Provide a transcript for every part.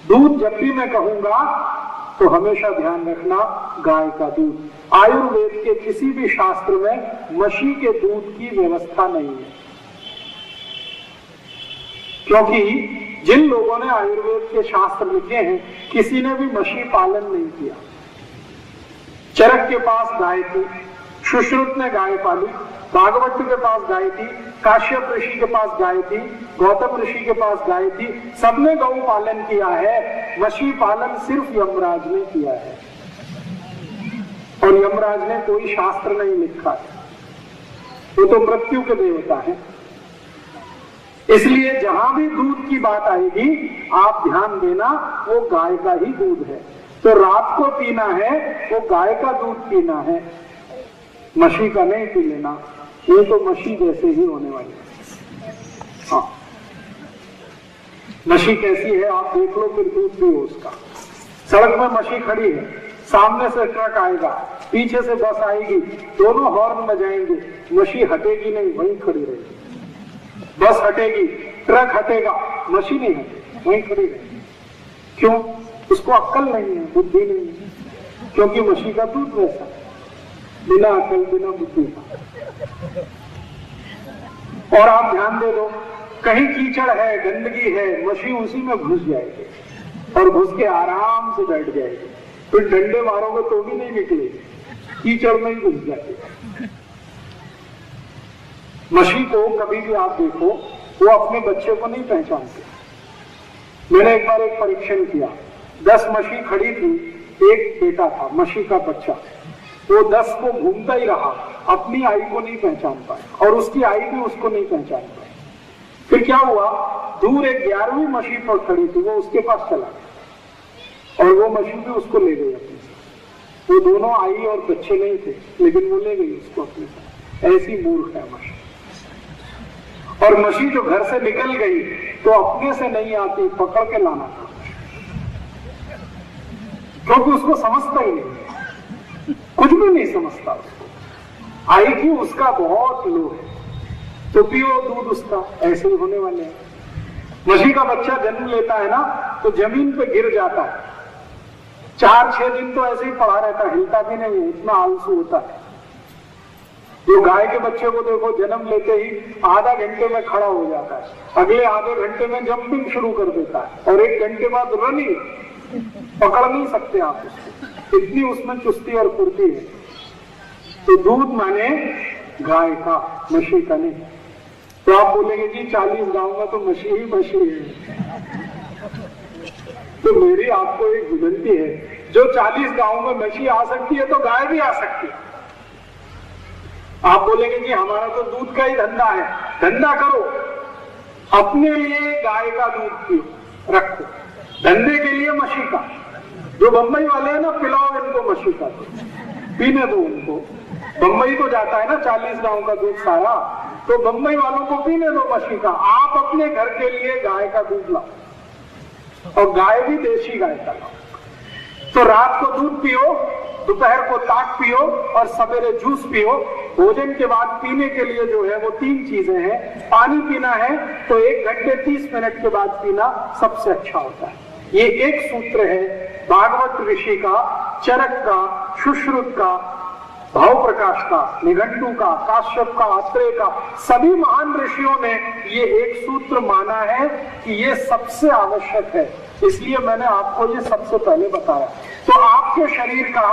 दूध जब भी मैं कहूंगा तो हमेशा ध्यान रखना गाय का दूध। आयुर्वेद के किसी भी शास्त्र में मशी के दूध की व्यवस्था नहीं है, क्योंकि जिन लोगों ने आयुर्वेद के शास्त्र लिखे हैं किसी ने भी मशी पालन नहीं किया। चरक के पास गाय थी, सुश्रुत ने गाय पाली, भागवत के पास गाय थी, काश्यप ऋषि के पास गाय थी, गौतम ऋषि के पास गाय थी, सबने गौ पालन किया है। मशी पालन सिर्फ यमराज ने किया है, और यमराज ने कोई शास्त्र नहीं लिखा है, वो तो मृत्यु के देवता है। इसलिए जहां भी दूध की बात आएगी आप ध्यान देना, वो गाय का ही दूध है। तो रात को पीना है वो गाय का दूध पीना है, मशी का नहीं पी लेना, ये तो मशी जैसे ही होने वाली है। हाँ, मशी कैसी है आप देख लो, फिर दूध पियो उसका। सड़क में मशी खड़ी है, सामने से ट्रक आएगा, पीछे से बस आएगी, दोनों हॉर्न बजाएंगे, मशी हटेगी नहीं, वहीं खड़ी रहेगी। बस हटेगी, ट्रक हटेगा, मशी नहीं हटेगी, वहीं खड़ी रहेगी। क्यों? उसको अक्ल नहीं है, बुद्धि नहीं है, क्योंकि मशी का दूध वैसा है, बिना अकल बिना बुद्धि का। और आप ध्यान दे दो, कहीं कीचड़ है, गंदगी है, मशी उसी में घुस जाएगी और घुस के आराम से बैठ जाएगी। फिर डंडे मारोगे तो भी नहीं निकलेगी, कीचड़ में ही घुस जाएगी। मशी को कभी भी आप देखो, वो अपने बच्चे को नहीं पहचानते। मैंने एक बार एक परीक्षण किया, 10 मशी खड़ी थी, एक बेटा था मशी का बच्चा, वो 10 को घूमता ही रहा, अपनी आई को नहीं पहचान पाया और उसकी आई भी उसको नहीं पहचान पाई। फिर क्या हुआ, दूर एक 11वीं मशी पर खड़ी थी, वो उसके पास चला गया और वो मशी भी उसको ले गई अपने साथ। वो दोनों आई और बच्चे नहीं थे, लेकिन वो ले गई उसको अपने साथ। ऐसी मूर्ख है मशी। और मशी जो घर से निकल गई तो अपने से नहीं आती, पकड़ के लाना था, क्योंकि उसको समझता ही नहीं, कुछ भी नहीं समझता उसको। आईक्यू उसका बहुत लो है, तो पियो दूध उसका, ऐसे ही होने वाले हैं। मशी का बच्चा जन्म लेता है ना तो जमीन पे गिर जाता है, 4-6 दिन तो ऐसे ही पड़ा रहता है, हिलता भी नहीं है, इतना आलसू होता है। जो गाय के बच्चे को देखो, जन्म लेते ही आधा घंटे में खड़ा हो जाता है, अगले आधे घंटे में जंपिंग शुरू कर देता है और 1 घंटे बाद रनिंग, पकड़ नहीं सकते आप उसको, इतनी उसमें चुस्ती और फुर्ती है। तो दूध माने गाय का, मशी का नहीं। तो आप बोलेंगे जी 40 गांव में तो मशी ही मशी है। तो मेरी आपको एक विनती है, जो 40 गांव में मशी आ सकती है तो गाय भी आ सकती है। आप बोलेंगे जी हमारा तो दूध का ही धंधा है, धंधा करो, अपने लिए गाय का दूध पियो, रखो, धंधे के लिए मशी का। जो बंबई वाले हैं ना, पिलाओ इनको मशी का दूध, पीने दो उनको। बंबई को जाता है ना 40 गांव का दूध सारा, तो बंबई वालों को पीने दो मशी का। आप अपने घर के लिए गाय का दूध लाओ, और गाय भी देशी गाय का लाओ। तो रात को दूध पियो, दोपहर को ताक पियो और सवेरे जूस पियो। भोजन के बाद पीने के लिए जो है वो 3 चीजें हैं। पानी पीना है तो 1 घंटे 30 मिनट के बाद पीना सबसे अच्छा होता है। ये एक सूत्र है भागवत ऋषि का, चरक का, सुश्रुत का, भाव प्रकाश का, निघंटु का, काश्यप का, अत्रेय का, सभी महान ऋषियों ने ये एक सूत्र माना है कि ये सबसे आवश्यक है। इसलिए मैंने आपको ये सबसे पहले बताया। तो आपके शरीर का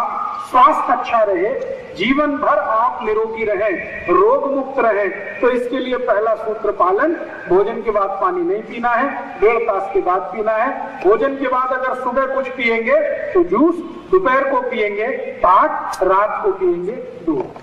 स्वास्थ्य अच्छा रहे, जीवन भर आप निरोगी रहे, रोग मुक्त रहे, तो इसके लिए पहला सूत्र पालन, भोजन के बाद पानी नहीं पीना है, 1.5 तास के बाद पीना है। भोजन के बाद अगर सुबह कुछ पिएंगे तो जूस, दोपहर को पिएंगे ताक, रात को पिएंगे दूध।